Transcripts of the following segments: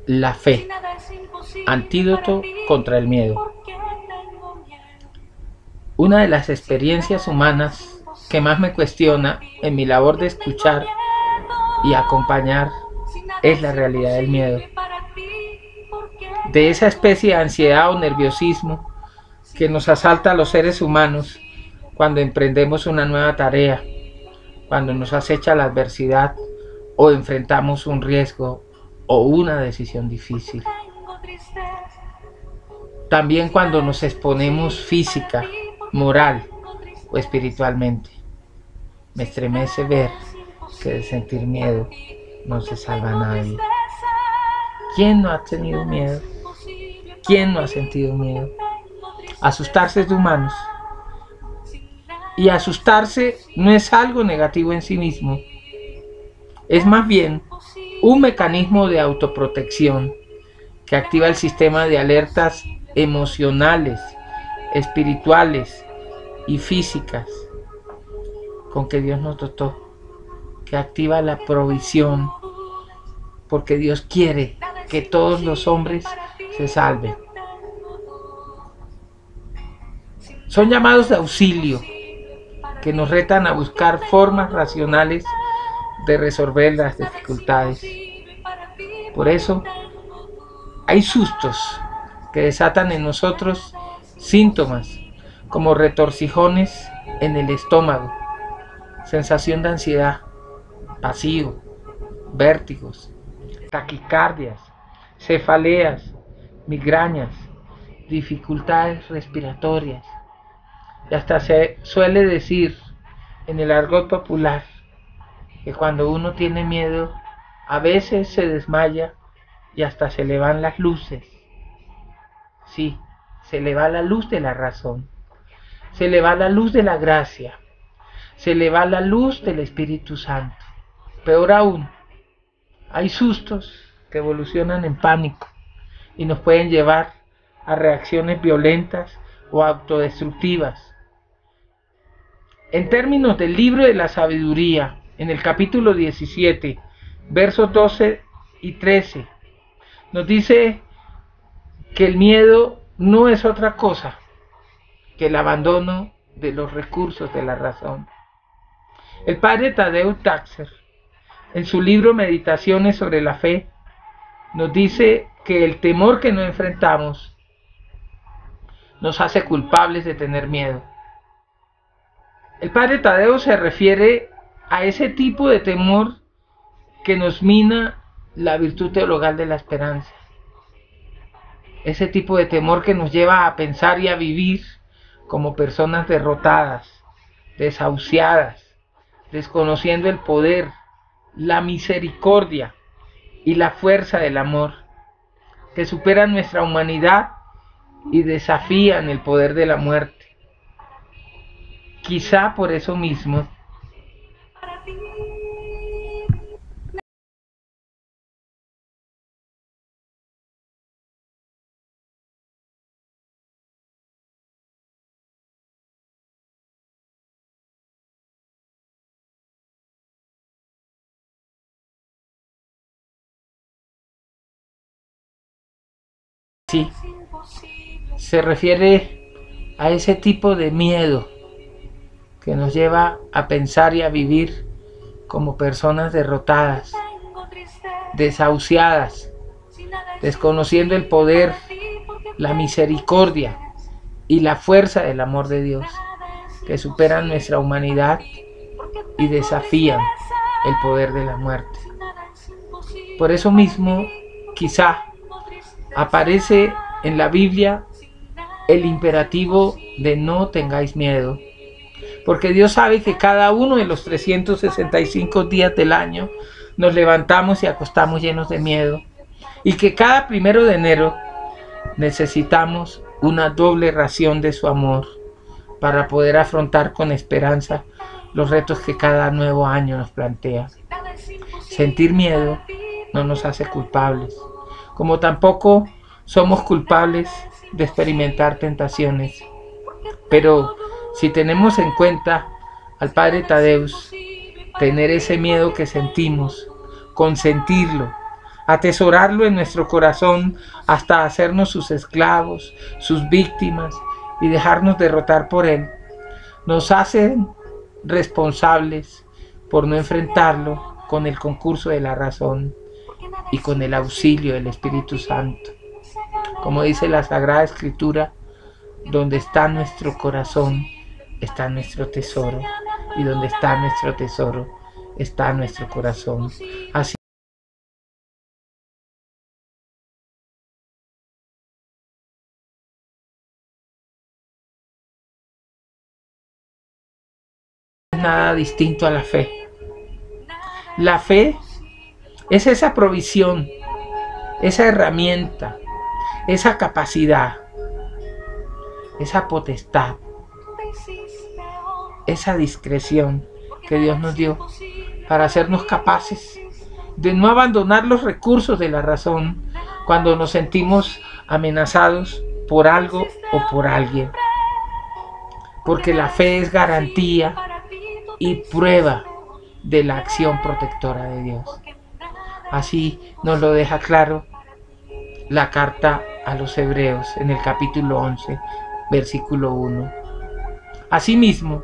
La fe, antídoto contra el miedo. Una de las experiencias humanas que más me cuestiona en mi labor de escuchar y acompañar es la realidad del miedo. De esa especie de ansiedad o nerviosismo que nos asalta a los seres humanos cuando emprendemos una nueva tarea, cuando nos acecha la adversidad o enfrentamos un riesgo o una decisión difícil. También cuando nos exponemos física, moral o espiritualmente. Me estremece ver que de sentir miedo no se salva a nadie. ¿Quién no ha tenido miedo? ¿Quién no ha sentido miedo? Asustarse es de humanos. Y asustarse no es algo negativo en sí mismo. Es más bien un mecanismo de autoprotección que activa el sistema de alertas emocionales, espirituales y físicas con que Dios nos dotó, que activa la provisión, porque Dios quiere que todos los hombres se salven. Son llamados de auxilio que nos retan a buscar formas racionales de resolver las dificultades. Por eso, hay sustos que desatan en nosotros síntomas como retorcijones en el estómago, sensación de ansiedad, vacío, vértigos, taquicardias, cefaleas, migrañas, dificultades respiratorias. Y hasta se suele decir en el argot popular que cuando uno tiene miedo, a veces se desmaya y hasta se le van las luces. Sí, se le va la luz de la razón, se le va la luz de la gracia, se le va la luz del Espíritu Santo. Peor aún, hay sustos que evolucionan en pánico y nos pueden llevar a reacciones violentas o autodestructivas. En términos del libro de la sabiduría, en el capítulo 17, versos 12 y 13, nos dice que el miedo no es otra cosa que el abandono de los recursos de la razón. El padre Tadeusz Taxer, en su libro Meditaciones sobre la fe, nos dice que el temor que nos enfrentamos nos hace culpables de tener miedo. El padre Tadeo se refiere a ese tipo de temor que nos mina la virtud teologal de la esperanza. Ese tipo de temor que nos lleva a pensar y a vivir como personas derrotadas, desahuciadas, desconociendo el poder, la misericordia y la fuerza del amor, que superan nuestra humanidad y desafían el poder de la muerte. Quizá por eso mismo sí, se refiere a ese tipo de miedo que nos lleva a pensar y a vivir como personas derrotadas, desahuciadas, desconociendo el poder, la misericordia y la fuerza del amor de Dios, que superan nuestra humanidad y desafían el poder de la muerte. Por eso mismo, quizá aparece en la Biblia el imperativo de no tengáis miedo, porque Dios sabe que cada uno de los 365 días del año nos levantamos y acostamos llenos de miedo, y que cada 1 de enero necesitamos una doble ración de su amor para poder afrontar con esperanza los retos que cada nuevo año nos plantea. Sentir miedo no nos hace culpables, como tampoco somos culpables de experimentar tentaciones. Pero si tenemos en cuenta al padre Tadeusz, tener ese miedo que sentimos consentirlo, atesorarlo en nuestro corazón hasta hacernos sus esclavos, sus víctimas y dejarnos derrotar por él, nos hacen responsables por no enfrentarlo con el concurso de la razón y con el auxilio del Espíritu Santo. Como dice la Sagrada Escritura, donde está nuestro corazón, está nuestro tesoro, y donde está nuestro tesoro, está nuestro corazón. Así no es nada distinto a la fe. La fe es esa provisión, esa herramienta, esa capacidad, esa potestad, esa discreción que Dios nos dio para hacernos capaces de no abandonar los recursos de la razón cuando nos sentimos amenazados por algo o por alguien. Porque la fe es garantía y prueba de la acción protectora de Dios. Así nos lo deja claro la carta a los Hebreos en el capítulo 11, versículo 1. Asimismo,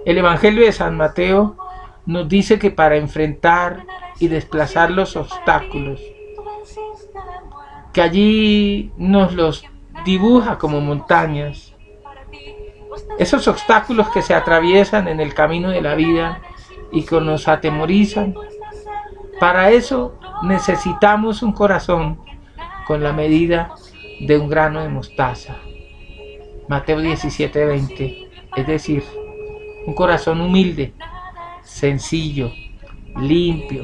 el Evangelio de San Mateo nos dice que para enfrentar y desplazar los obstáculos, que allí nos los dibuja como montañas, esos obstáculos que se atraviesan en el camino de la vida y que nos atemorizan, para eso necesitamos un corazón con la medida de un grano de mostaza. Mateo 17:20, es decir, un corazón humilde, sencillo, limpio,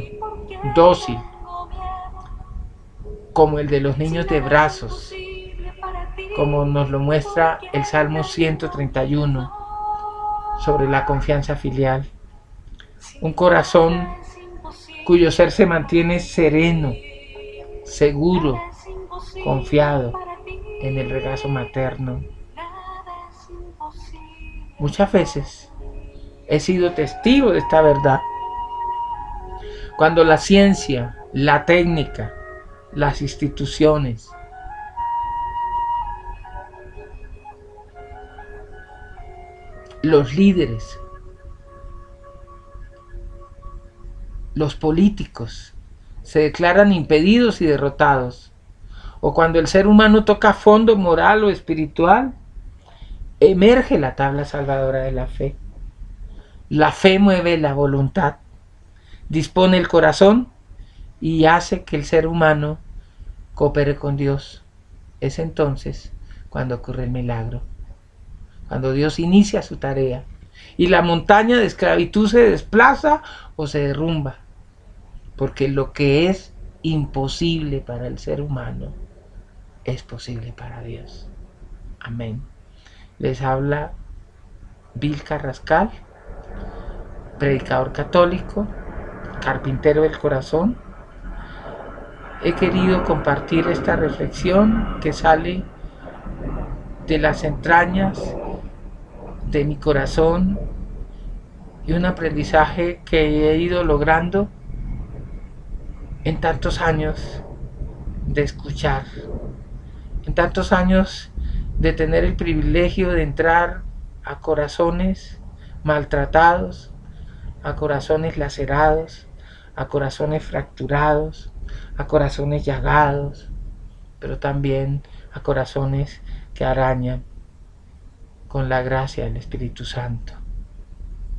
dócil, como el de los niños de brazos, como nos lo muestra el Salmo 131 sobre la confianza filial. Un corazón cuyo ser se mantiene sereno, seguro, confiado en el regazo materno. Muchas veces he sido testigo de esta verdad. Cuando la ciencia, la técnica, las instituciones los líderes, los políticos se declaran impedidos y derrotados, o cuando el ser humano toca fondo moral o espiritual, emerge la tabla salvadora de la fe. La fe mueve la voluntad, dispone el corazón y hace que el ser humano coopere con Dios. Es entonces cuando ocurre el milagro, cuando Dios inicia su tarea y la montaña de esclavitud se desplaza o se derrumba, porque lo que es imposible para el ser humano es posible para Dios. Amén. Les habla Bill Carrascal, predicador católico, carpintero del corazón. He querido compartir esta reflexión que sale de las entrañas de mi corazón y un aprendizaje que he ido logrando en tantos años de escuchar, en tantos años de tener el privilegio de entrar a corazones maltratados, a corazones lacerados, a corazones fracturados, a corazones llagados, pero también a corazones que arañan con la gracia del Espíritu Santo,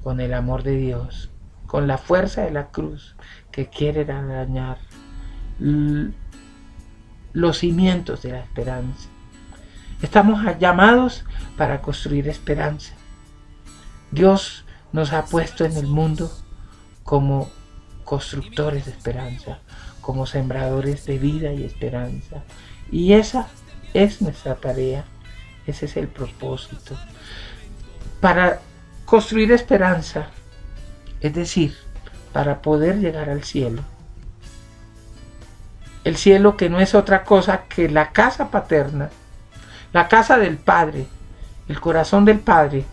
con el amor de Dios, con la fuerza de la cruz que quiere arañar los cimientos de la esperanza. Estamos llamados para construir esperanza. Dios nos ha puesto en el mundo como constructores de esperanza, como sembradores de vida y esperanza. Y esa es nuestra tarea, ese es el propósito. Para construir esperanza, es decir, para poder llegar al cielo. El cielo que no es otra cosa que la casa paterna, la casa del Padre, el corazón del Padre,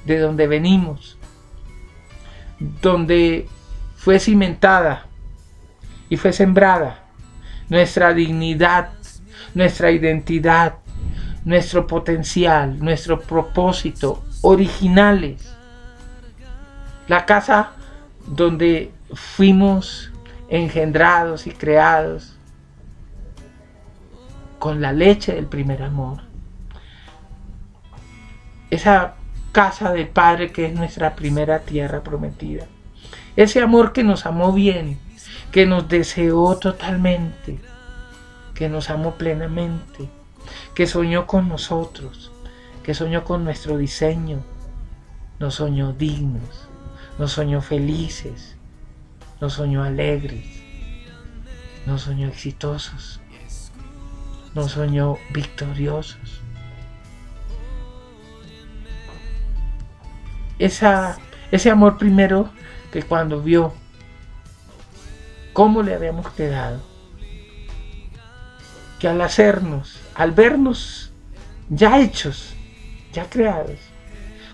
de donde venimos, donde fue cimentada y fue sembrada nuestra dignidad, nuestra identidad, nuestro potencial, nuestro propósito originales. La casa donde fuimos engendrados y creados con la leche del primer amor. Esa casa del Padre que es nuestra primera tierra prometida. Ese amor que nos amó bien, que nos deseó totalmente, que nos amó plenamente, que soñó con nosotros, que soñó con nuestro diseño, nos soñó dignos, nos soñó felices, nos soñó alegres, nos soñó exitosos, nos soñó victoriosos. Ese amor primero que cuando vio cómo le habíamos quedado, que al vernos ya hechos, ya creados,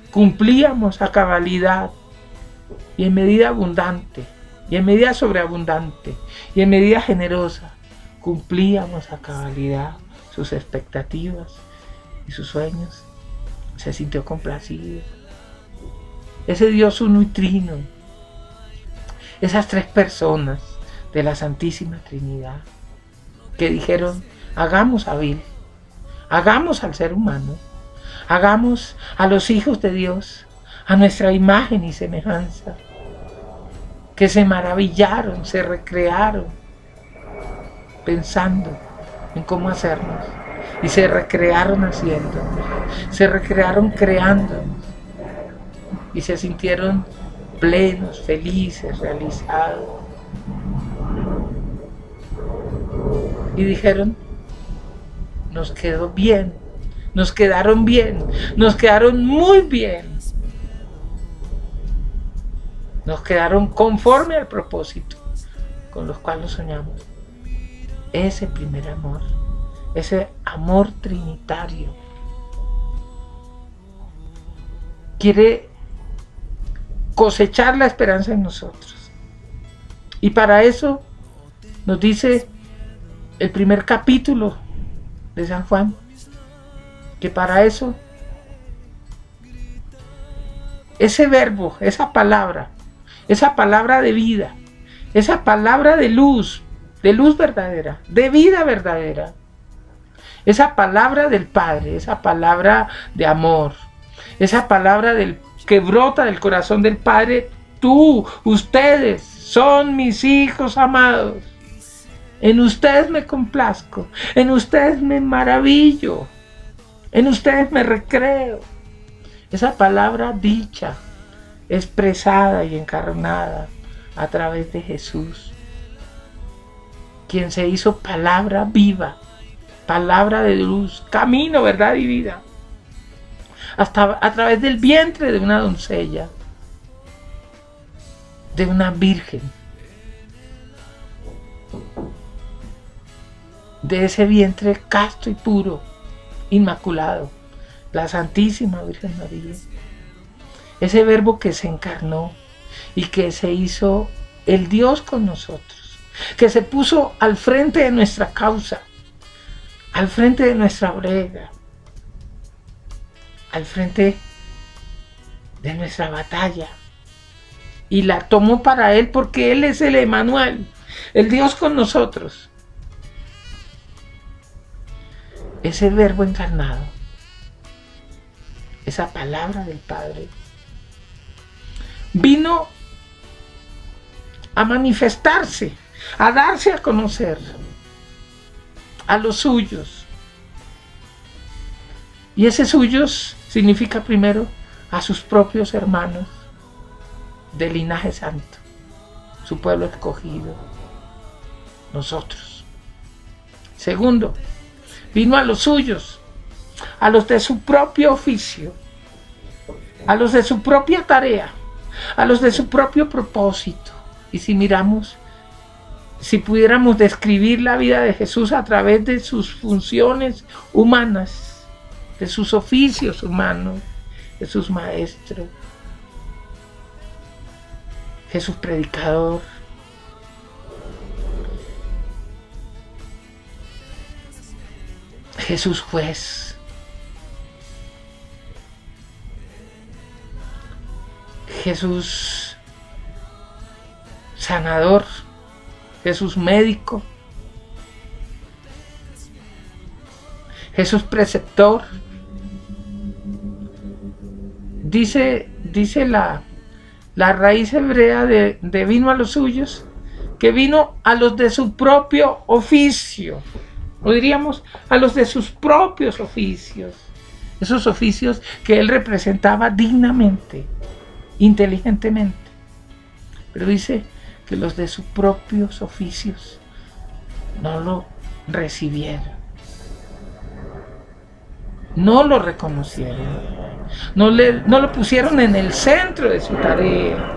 cumplíamos a cabalidad y en medida abundante, y en medida sobreabundante, y en medida generosa, cumplíamos a cabalidad sus expectativas y sus sueños. Se sintió complacido. Ese Dios uno y trino, esas tres personas de la Santísima Trinidad, que dijeron, hagamos a Bill, hagamos al ser humano, hagamos a los hijos de Dios, a nuestra imagen y semejanza, que se maravillaron, se recrearon, pensando en cómo hacernos, y se recrearon haciéndonos, se recrearon creándonos, y se sintieron plenos, felices, realizados. Y dijeron, nos quedó bien, nos quedaron bien, nos quedaron muy bien. Nos quedaron conforme al propósito con los cuales nos soñamos. Ese primer amor, ese amor trinitario, quiere cosechar la esperanza en nosotros. Y para eso nos dice el primer capítulo de San Juan, que para eso ese verbo, esa palabra de vida, esa palabra de luz verdadera, de vida verdadera, esa palabra del Padre, esa palabra de amor, esa palabra que brota del corazón del Padre, ustedes son mis hijos amados, en ustedes me complazco, en ustedes me maravillo, en ustedes me recreo. Esa palabra dicha, expresada y encarnada a través de Jesús, quien se hizo palabra viva, palabra de luz, camino, verdad y vida, hasta a través del vientre de una doncella, de una virgen, de ese vientre casto y puro, inmaculado, la Santísima Virgen María. Ese verbo que se encarnó y que se hizo el Dios con nosotros, que se puso al frente de nuestra causa, al frente de nuestra brega, al frente de nuestra batalla, y la tomó para Él porque Él es el Emmanuel, el Dios con nosotros. Ese verbo encarnado, esa palabra del Padre, vino a manifestarse, a darse a conocer a los suyos. Y ese suyos significa primero a sus propios hermanos del linaje santo, su pueblo escogido, nosotros. Segundo, vino a los suyos, a los de su propio oficio, a los de su propia tarea, a los de su propio propósito. Y si miramos, si pudiéramos describir la vida de Jesús a través de sus funciones humanas, de sus oficios humanos, de sus maestros, Jesús predicador, Jesús juez, Jesús sanador, Jesús médico, Jesús preceptor. Dice la raíz hebrea de vino a los suyos, que vino a los de su propio oficio, o diríamos a los de sus propios oficios, esos oficios que él representaba dignamente, inteligentemente. Pero dice que los de sus propios oficios no lo recibieron, no lo reconocieron, no lo pusieron en el centro de su tarea.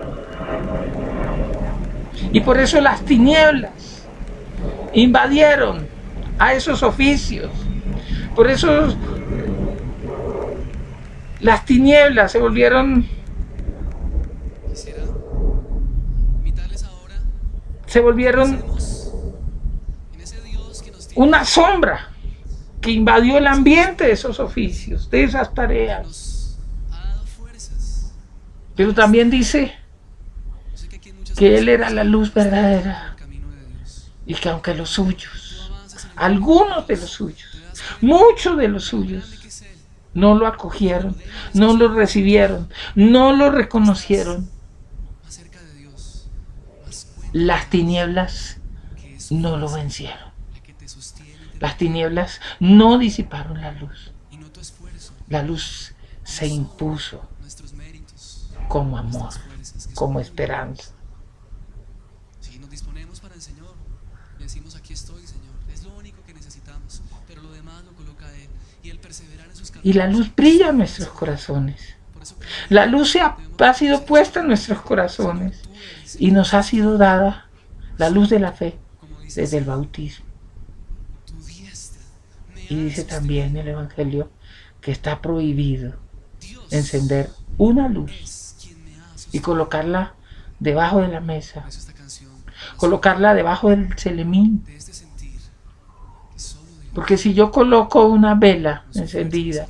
Y por eso las tinieblas invadieron a esos oficios. Por eso las tinieblas se volvieron una sombra que invadió el ambiente de esos oficios, de esas tareas. Pero también dice que él era la luz verdadera y que aunque los suyos, algunos de los suyos, muchos de los suyos, no lo acogieron, no lo recibieron, no lo reconocieron, las tinieblas no lo vencieron. Las tinieblas no disiparon la luz. La luz se impuso como amor, como esperanza. Si nos disponemos para el Señor, le decimos: aquí estoy, Señor, es lo único que necesitamos, pero lo demás lo coloca Él, y Él perseverar en sus caminos. Y la luz brilla en nuestros corazones. La luz ha sido puesta en nuestros corazones y nos ha sido dada la luz de la fe desde el bautismo. Y dice también el Evangelio que está prohibido encender una luz y colocarla debajo de la mesa, colocarla debajo del celemín. Porque si yo coloco una vela encendida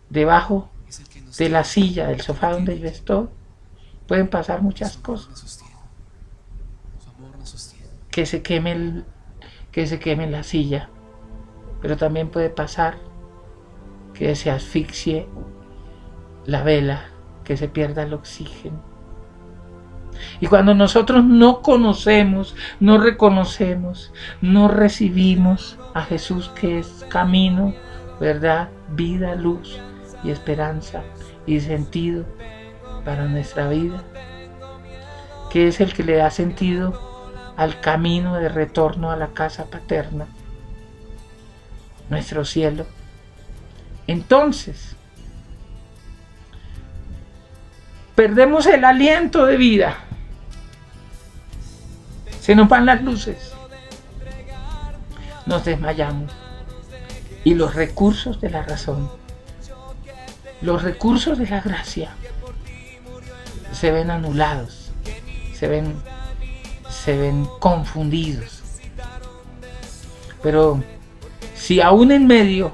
debajo de la silla, del sofá donde yo estoy, pueden pasar muchas cosas. Que se queme la silla, pero también puede pasar que se asfixie la vela, que se pierda el oxígeno. Y cuando nosotros no conocemos, no reconocemos, no recibimos a Jesús, que es camino, verdad, vida, luz y esperanza y sentido para nuestra vida, que es el que le da sentido al camino de retorno a la casa paterna, nuestro cielo, entonces perdemos el aliento de vida, se nos van las luces, nos desmayamos y los recursos de la razón, los recursos de la gracia se ven anulados, se ven confundidos. Pero si aún en medio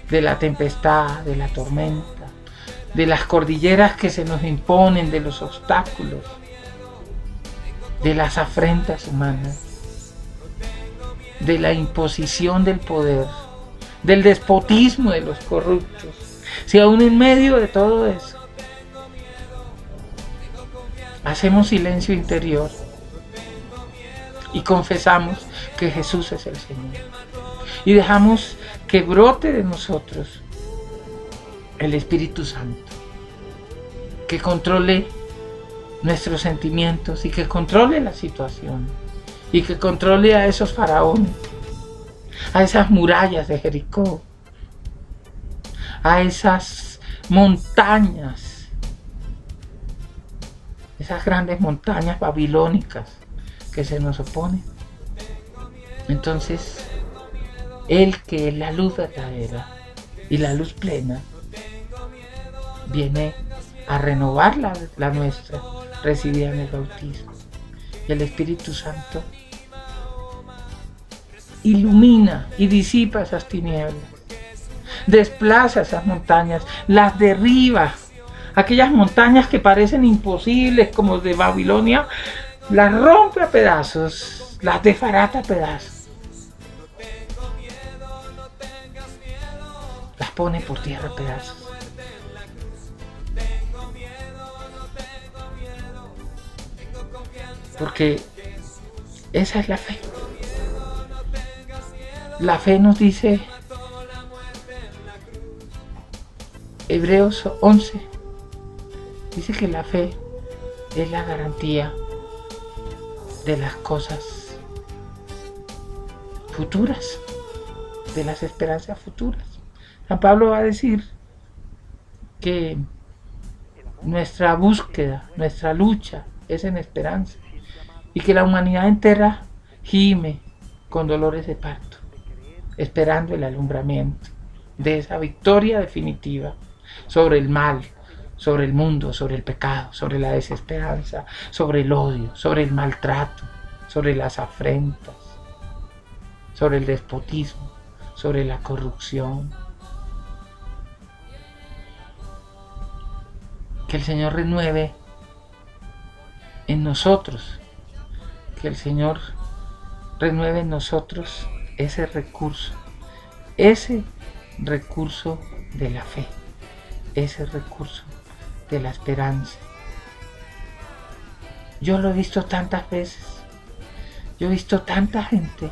de la tempestad, de la tormenta, de las cordilleras que se nos imponen, de los obstáculos, de las afrentas humanas, de la imposición del poder, del despotismo de los corruptos, si aún en medio de todo eso hacemos silencio interior y confesamos que Jesús es el Señor, y dejamos que brote de nosotros el Espíritu Santo, que controle nuestros sentimientos y que controle la situación y que controle a esos faraones, a esas murallas de Jericó, a esas montañas, esas grandes montañas babilónicas que se nos oponen. Entonces, Él, que es la luz verdadera y la luz plena, viene a renovar la nuestra, recibida en el bautismo. Y el Espíritu Santo ilumina y disipa esas tinieblas desplaza esas montañas, las derriba. Aquellas montañas que parecen imposibles, como de Babilonia, las rompe a pedazos, las desbarata a pedazos. Las pone por tierra a pedazos. Porque esa es la fe. La fe nos dice Hebreos 11, dice que la fe es la garantía de las cosas futuras, de las esperanzas futuras. San Pablo va a decir que nuestra búsqueda, nuestra lucha es en esperanza, y que la humanidad entera gime con dolores de parto, esperando el alumbramiento de esa victoria definitiva sobre el mal, sobre el mundo, sobre el pecado, sobre la desesperanza, sobre el odio, sobre el maltrato, sobre las afrentas, sobre el despotismo, sobre la corrupción. Que el Señor renueve en nosotros, que el Señor renueve en nosotros ese recurso de la fe, ese recurso de la esperanza. Yo lo he visto tantas veces, yo he visto tanta gente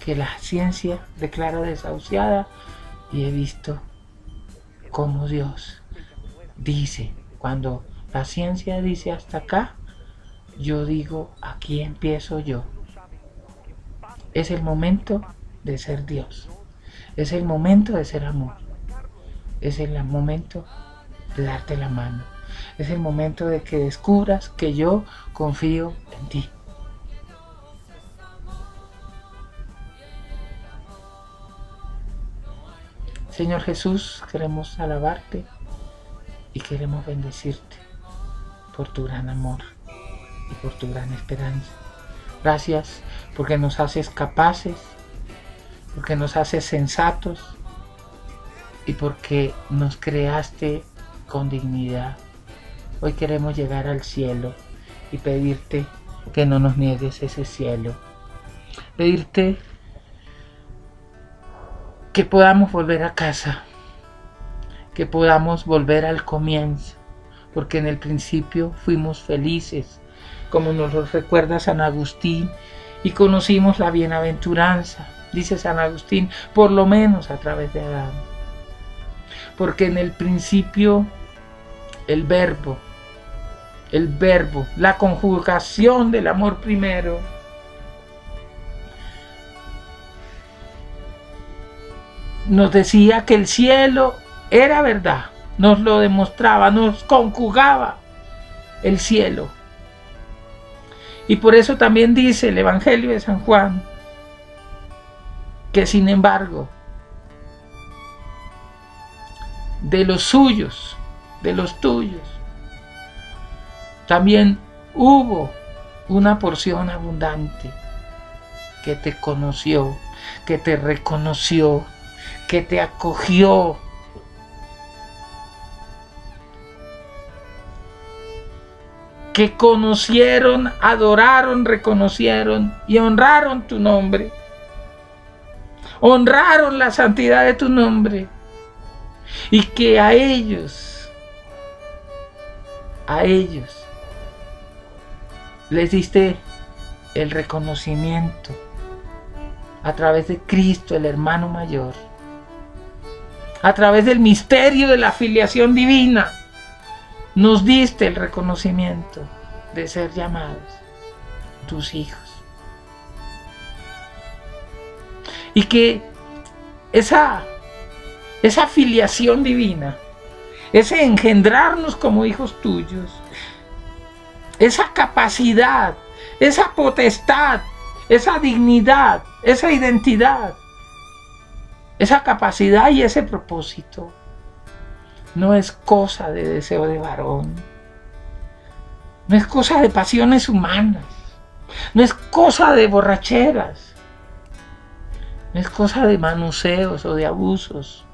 que la ciencia declara desahuciada, y he visto cómo Dios dice, cuando la ciencia dice hasta acá, yo digo, aquí empiezo yo. Es el momento de ser Dios, es el momento de ser amor, es el momento de darte la mano, es el momento de que descubras que yo confío en ti. Señor Jesús, queremos alabarte y queremos bendecirte por tu gran amor y por tu gran esperanza. Gracias porque nos haces capaces, porque nos haces sensatos y porque nos creaste con dignidad. Hoy queremos llegar al cielo y pedirte que no nos niegues ese cielo. Pedirte que podamos volver a casa, que podamos volver al comienzo, porque en el principio fuimos felices, como nos lo recuerda San Agustín, y conocimos la bienaventuranza, dice San Agustín, por lo menos a través de Adán. Porque en el principio el verbo, la conjugación del amor primero, nos decía que el cielo era verdad, nos lo demostraba, nos conjugaba el cielo. Y por eso también dice el Evangelio de San Juan, que sin embargo, de los suyos, de los tuyos, también hubo una porción abundante que te conoció, que te reconoció, que te acogió, que conocieron, adoraron, reconocieron y honraron tu nombre, honraron la santidad de tu nombre, y que a ellos les diste el reconocimiento a través de Cristo, el hermano mayor, a través del misterio de la filiación divina. Nos diste el reconocimiento de ser llamados tus hijos. Y que esa filiación divina, ese engendrarnos como hijos tuyos, esa capacidad, esa potestad, esa dignidad, esa identidad, esa capacidad y ese propósito, no es cosa de deseo de varón, no es cosa de pasiones humanas, no es cosa de borracheras, no es cosa de manuseos o de abusos,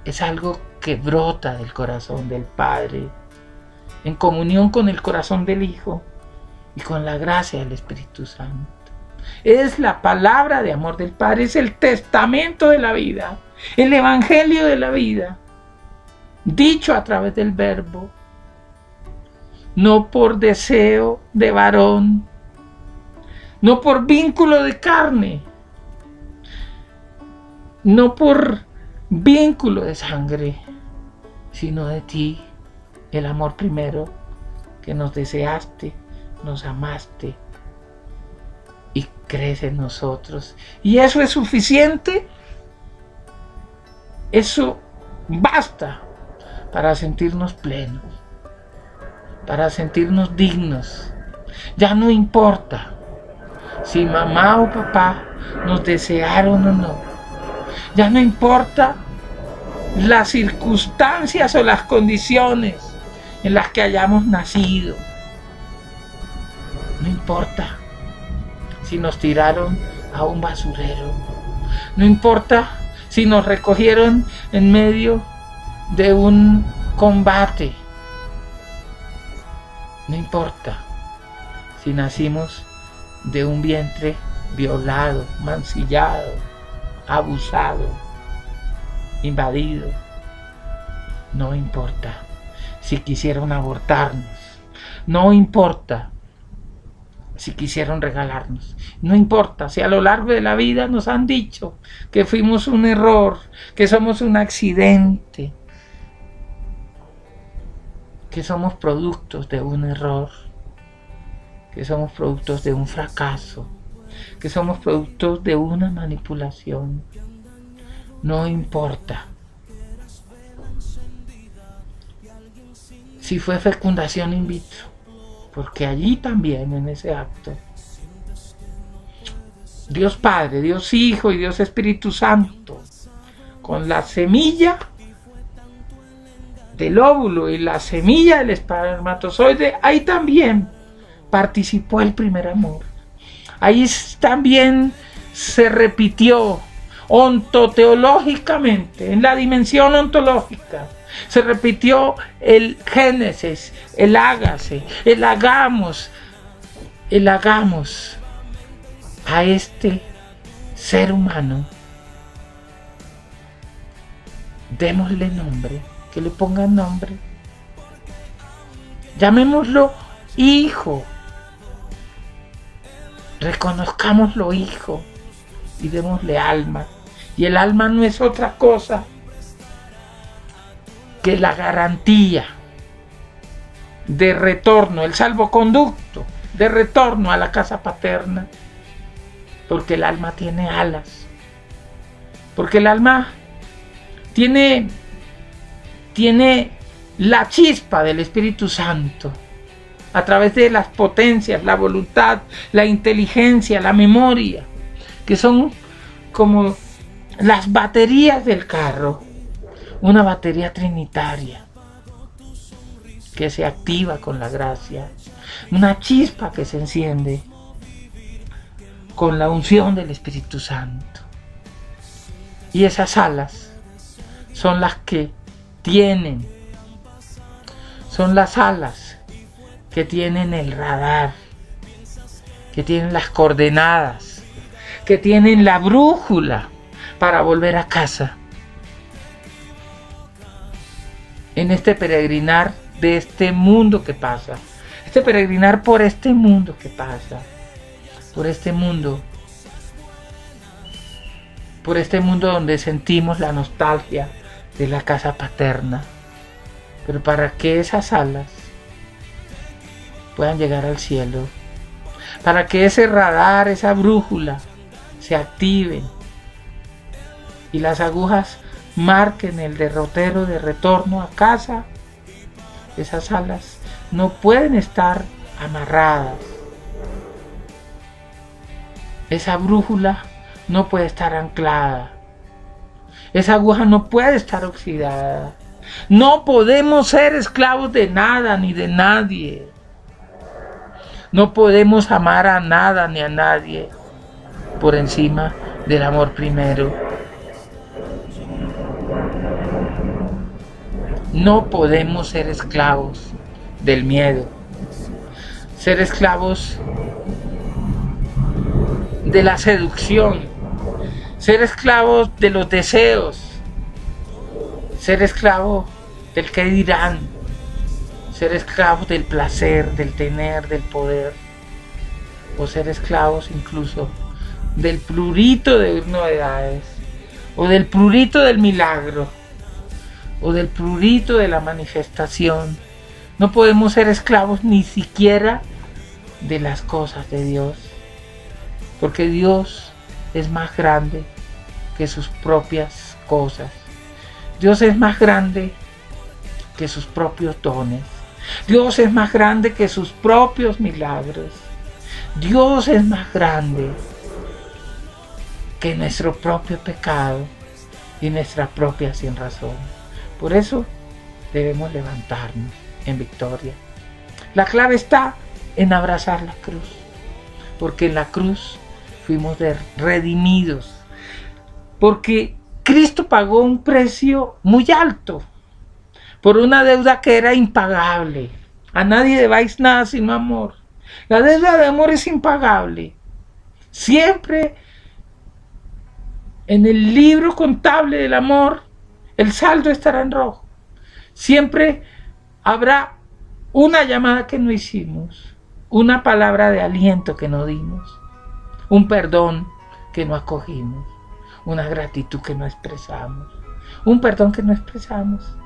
es algo que brota del corazón del Padre, en comunión con el corazón del Hijo y con la gracia del Espíritu Santo. Es la palabra de amor del Padre, es el testamento de la vida, el evangelio de la vida, dicho a través del Verbo, no por deseo de varón, no por vínculo de carne, no por vínculo de sangre, sino de ti, el amor primero, que nos deseaste, nos amaste y crees en nosotros. Y eso es suficiente, eso basta para sentirnos plenos, para sentirnos dignos. Ya no importa si mamá o papá nos desearon o no. Ya no importa las circunstancias o las condiciones en las que hayamos nacido. No importa si nos tiraron a un basurero. No importa si nos recogieron en medio de un combate. No importa si nacimos de un vientre violado, mancillado, abusado, invadido. No importa si quisieron abortarnos. No importa si quisieron regalarnos. No importa si a lo largo de la vida nos han dicho que fuimos un error, que somos un accidente, que somos productos de un error, que somos productos de un fracaso, que somos productos de una manipulación. No importa si fue fecundación in vitro, porque allí también, en ese acto, Dios Padre, Dios Hijo y Dios Espíritu Santo, con la semilla del óvulo y la semilla del espermatozoide, ahí también participó el primer amor. Ahí también se repitió ontoteológicamente, en la dimensión ontológica, se repitió el Génesis, el hágase, el hagamos a este ser humano. Démosle nombre, que le pongan nombre. Llamémoslo hijo. Reconozcámoslo hijo y démosle alma. Y el alma no es otra cosa que la garantía de retorno, el salvoconducto de retorno a la casa paterna, porque el alma tiene alas, porque el alma tiene la chispa del Espíritu Santo a través de las potencias, la voluntad, la inteligencia, la memoria, que son como las baterías del carro, una batería trinitaria que se activa con la gracia, una chispa que se enciende con la unción del Espíritu Santo. Y esas alas son las que son las alas que tienen el radar, que tienen las coordenadas, que tienen la brújula para volver a casa. En este peregrinar de este mundo que pasa, este peregrinar por este mundo que pasa, por este mundo donde sentimos la nostalgia de la casa paterna, pero para que esas alas puedan llegar al cielo, para que ese radar, esa brújula se activen y las agujas marquen el derrotero de retorno a casa, esas alas no pueden estar amarradas. Esa brújula no puede estar anclada. Esa aguja no puede estar oxidada. No podemos ser esclavos de nada ni de nadie. No podemos amar a nada ni a nadie por encima del amor primero. No podemos ser esclavos del miedo, ser esclavos de la seducción, ser esclavos de los deseos, ser esclavo del que dirán, ser esclavos del placer, del tener, del poder, o ser esclavos incluso del prurito de novedades, o del prurito del milagro, o del prurito de la manifestación. No podemos ser esclavos ni siquiera de las cosas de Dios, porque Dios es más grande que sus propias cosas. Dios es más grande que sus propios dones. Dios es más grande que sus propios milagros. Dios es más grande que nuestro propio pecado y nuestra propia sinrazón. Por eso debemos levantarnos en victoria. La clave está en abrazar la cruz, porque en la cruz fuimos redimidos, porque Cristo pagó un precio muy alto por una deuda que era impagable. A nadie debáis nada sino amor. La deuda de amor es impagable. Siempre en el libro contable del amor el saldo estará en rojo. Siempre habrá una llamada que no hicimos, una palabra de aliento que no dimos, un perdón que no acogimos, una gratitud que no expresamos, un perdón que no expresamos.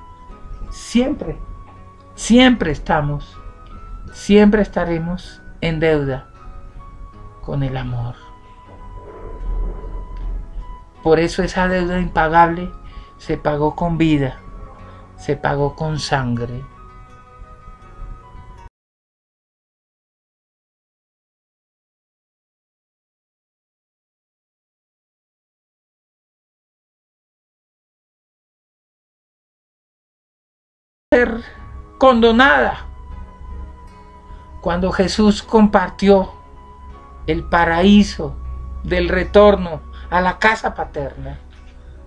Siempre, siempre estaremos en deuda con el amor. Por eso esa deuda impagable se pagó con vida, se pagó con sangre. Ser condonada cuando Jesús compartió el paraíso del retorno a la casa paterna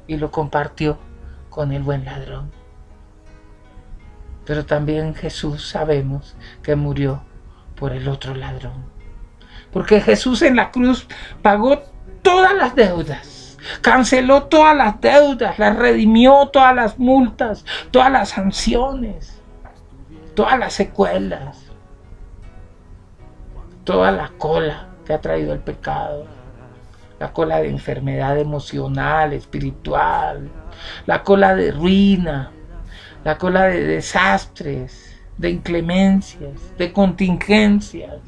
y lo compartió con el buen ladrón. Pero también Jesús sabemos que murió por el otro ladrón, porque Jesús en la cruz pagó todas las deudas, canceló todas las deudas, las redimió, todas las multas, todas las sanciones, todas las secuelas, toda la cola que ha traído el pecado, la cola de enfermedad emocional, espiritual, la cola de ruina, la cola de desastres, de inclemencias, de contingencias,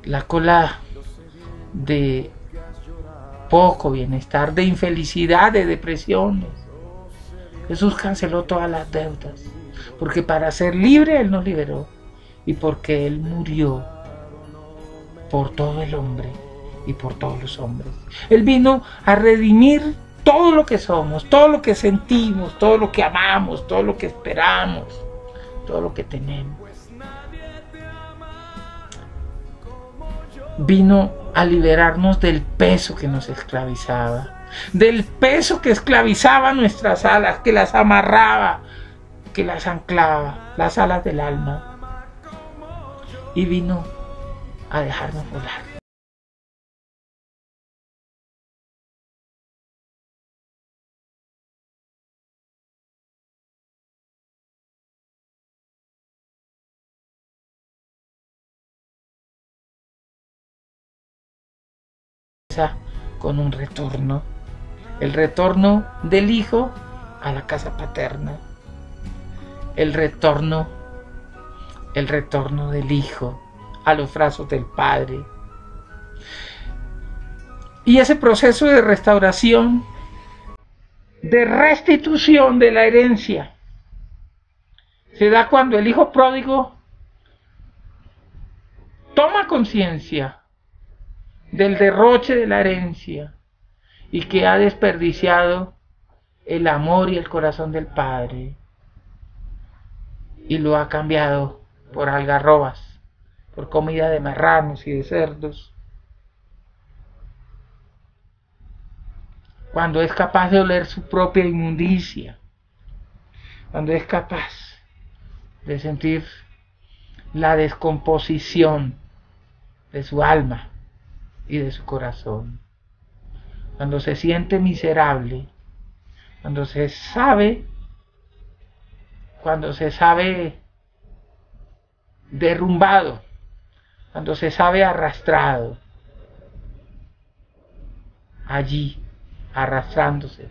la cola de poco bienestar, de infelicidad, de depresiones. Jesús canceló todas las deudas, porque para ser libre Él nos liberó y porque Él murió por todo el hombre y por todos los hombres. Él vino a redimir todo lo que somos, todo lo que sentimos, todo lo que amamos, todo lo que esperamos, todo lo que tenemos. Vino a liberarnos del peso que nos esclavizaba, del peso que esclavizaba nuestras alas, que las amarraba, que las anclaba, las alas del alma. Y vino a dejarnos volar. Con un retorno, el retorno del hijo a la casa paterna, el retorno del hijo a los brazos del padre. Y ese proceso de restauración, de restitución de la herencia, se da cuando el hijo pródigo toma conciencia del derroche de la herencia y que ha desperdiciado el amor y el corazón del padre y lo ha cambiado por algarrobas, por comida de marranos y de cerdos. cuando es capaz de oler su propia inmundicia, cuando es capaz de sentir la descomposición de su alma y de su corazón, cuando se siente miserable, cuando se sabe derrumbado, cuando se sabe arrastrado, allí, arrastrándose,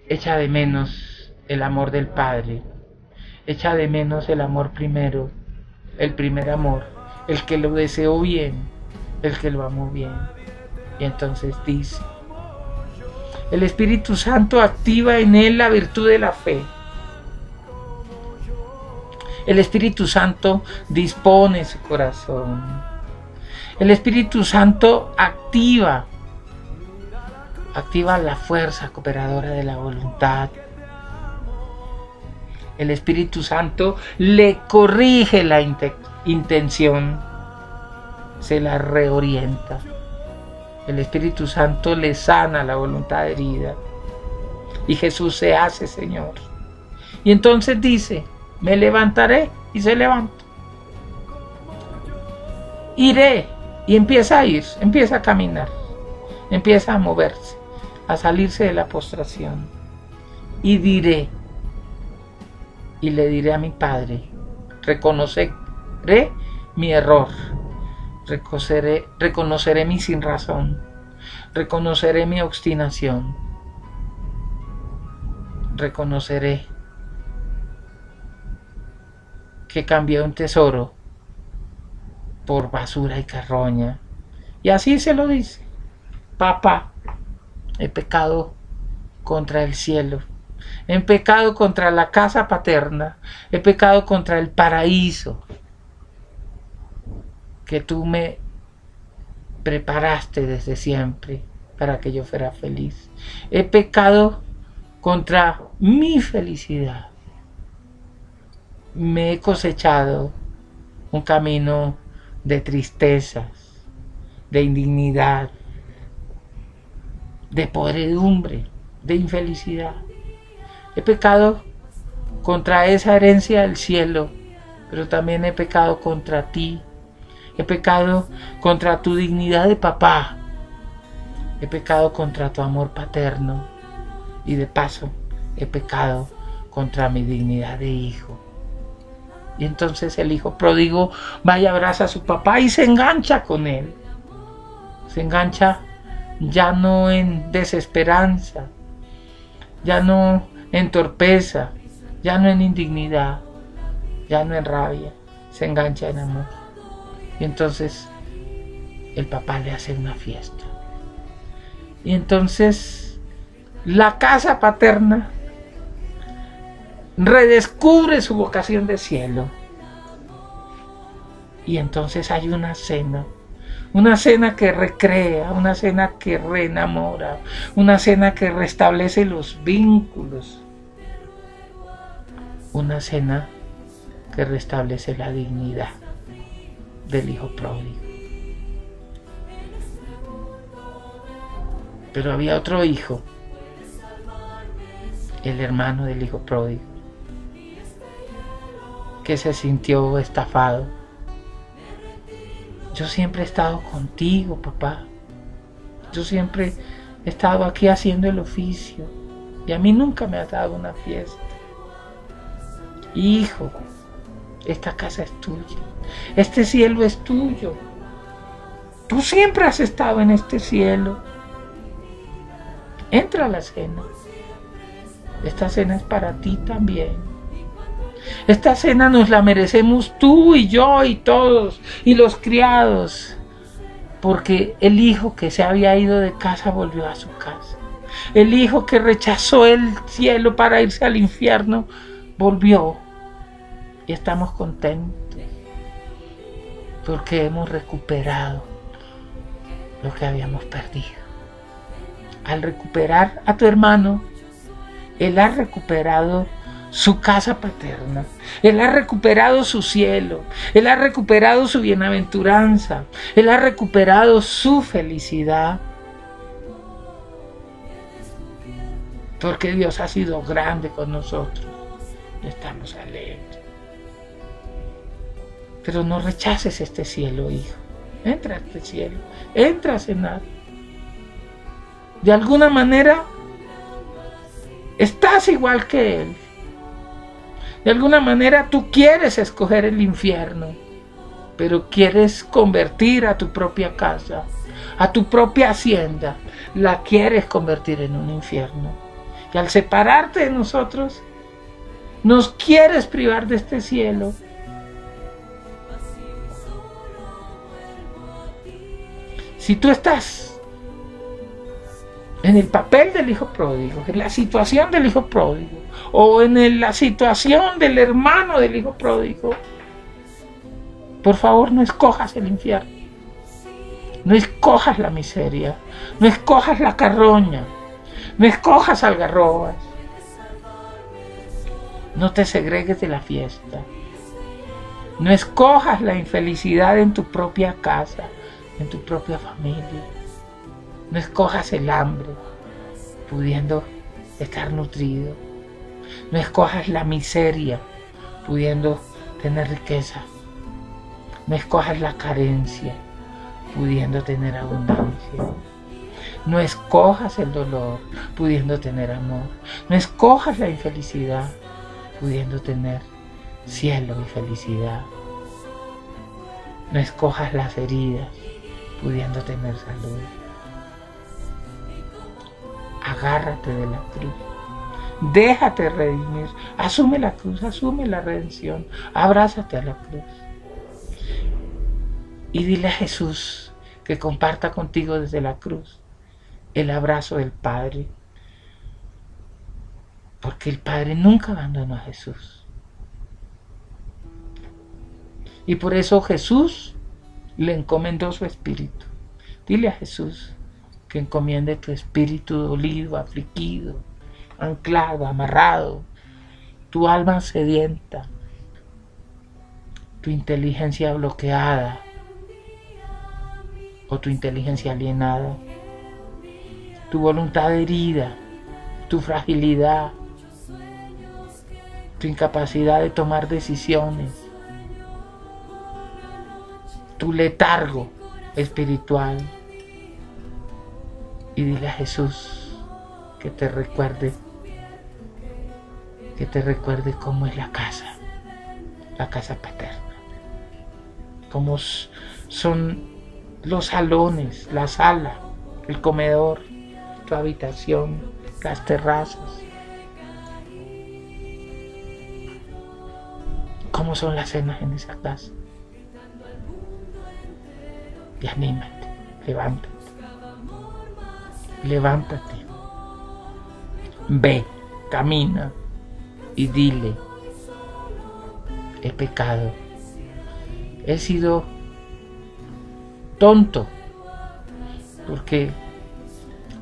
echa de menos el amor del Padre, echa de menos el amor primero, el primer amor, el que lo deseó bien, el que lo amó bien. Y entonces dice, el Espíritu Santo activa en él la virtud de la fe. El Espíritu Santo dispone su corazón. El Espíritu Santo activa la fuerza cooperadora de la voluntad. El Espíritu Santo le corrige la intención, se la reorienta. El Espíritu Santo le sana la voluntad herida. Y Jesús se hace Señor. Y entonces dice, me levantaré, y se levanta. Iré, y empieza a ir, empieza a caminar, empieza a moverse, a salirse de la postración. Y diré, y le diré a mi Padre, reconoceré mi error, reconoceré mi sinrazón, reconoceré mi obstinación, reconoceré que cambié un tesoro por basura y carroña. Y así se lo dice, papá, he pecado contra el cielo, he pecado contra la casa paterna, he pecado contra el paraíso que tú me preparaste desde siempre para que yo fuera feliz. He pecado contra mi felicidad. Me he cosechado un camino de tristezas, de indignidad, de podredumbre, de infelicidad. He pecado contra esa herencia del cielo, pero también he pecado contra ti. He pecado contra tu dignidad de papá. He pecado contra tu amor paterno. Y de paso, he pecado contra mi dignidad de hijo. Y entonces el hijo pródigo va y abraza a su papá y se engancha con él. Se engancha ya no en desesperanza, ya no en torpeza, ya no en indignidad, ya no en rabia. Se engancha en amor. Y entonces el papá le hace una fiesta. Y entonces la casa paterna redescubre su vocación de cielo. Y entonces hay una cena que recrea, una cena que reenamora, una cena que restablece los vínculos, una cena que restablece la dignidad del hijo pródigo. Pero había otro hijo, el hermano del hijo pródigo, que se sintió estafado. Yo siempre he estado contigo, papá. Yo siempre he estado aquí haciendo el oficio y a mí nunca me has dado una fiesta. Hijo, esta casa es tuya. Este cielo es tuyo. Tú siempre has estado en este cielo. Entra a la cena. Esta cena es para ti también. Esta cena nos la merecemos tú y yo y todos y los criados. Porque el hijo que se había ido de casa volvió a su casa. El hijo que rechazó el cielo para irse al infierno volvió. Y estamos contentos porque hemos recuperado lo que habíamos perdido. Al recuperar a tu hermano, él ha recuperado su casa paterna, él ha recuperado su cielo, él ha recuperado su bienaventuranza, él ha recuperado su felicidad. porque Dios ha sido grande con nosotros. Estamos alegres. Pero no rechaces este cielo, hijo. Entra a este cielo. Entra a cenar. De alguna manera, estás igual que Él. De alguna manera, tú quieres escoger el infierno, pero quieres convertir a tu propia casa, a tu propia hacienda, la quieres convertir en un infierno. Y al separarte de nosotros, nos quieres privar de este cielo. Si tú estás en el papel del hijo pródigo, en la situación del hijo pródigo, o en la situación del hermano del hijo pródigo, por favor no escojas el infierno, no escojas la miseria, no escojas la carroña, no escojas algarrobas, no te segregues de la fiesta, no escojas la infelicidad en tu propia casa, en tu propia familia. No escojas el hambre, pudiendo estar nutrido. No escojas la miseria, pudiendo tener riqueza. No escojas la carencia, pudiendo tener abundancia. No escojas el dolor, pudiendo tener amor. No escojas la infelicidad, pudiendo tener cielo y felicidad. No escojas las heridas, pudiendo tener salud. Agárrate de la cruz, déjate redimir, asume la cruz, asume la redención, abrázate a la cruz y dile a Jesús que comparta contigo desde la cruz el abrazo del Padre, porque el Padre nunca abandonó a Jesús. Y por eso Jesús le encomendó su espíritu. Dile a Jesús que encomiende tu espíritu dolido, afligido, anclado, amarrado, tu alma sedienta, tu inteligencia bloqueada o tu inteligencia alienada, tu voluntad herida, tu fragilidad, tu incapacidad de tomar decisiones, tu letargo espiritual. Y dile a Jesús que te recuerde cómo es la casa paterna, cómo son los salones, la sala, el comedor, tu habitación, las terrazas, cómo son las cenas en esa casa. Y anímate, levántate, ve, camina y dile: he pecado, he sido tonto, porque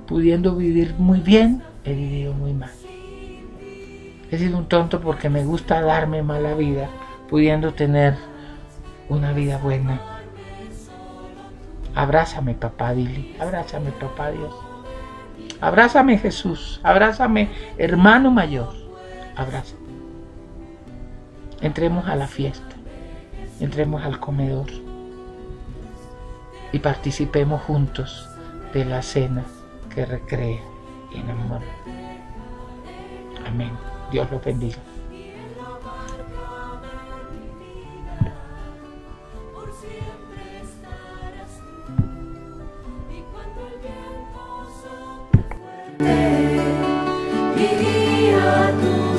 pudiendo vivir muy bien, he vivido muy mal. He sido un tonto porque me gusta darme mala vida, pudiendo tener una vida buena. Abrázame, papá, dile, abrázame, papá Dios. Abrázame, Jesús, abrázame, hermano mayor, abrázame. Entremos a la fiesta, entremos al comedor y participemos juntos de la cena que recrea en amor. Amén. Dios los bendiga. Iría a tu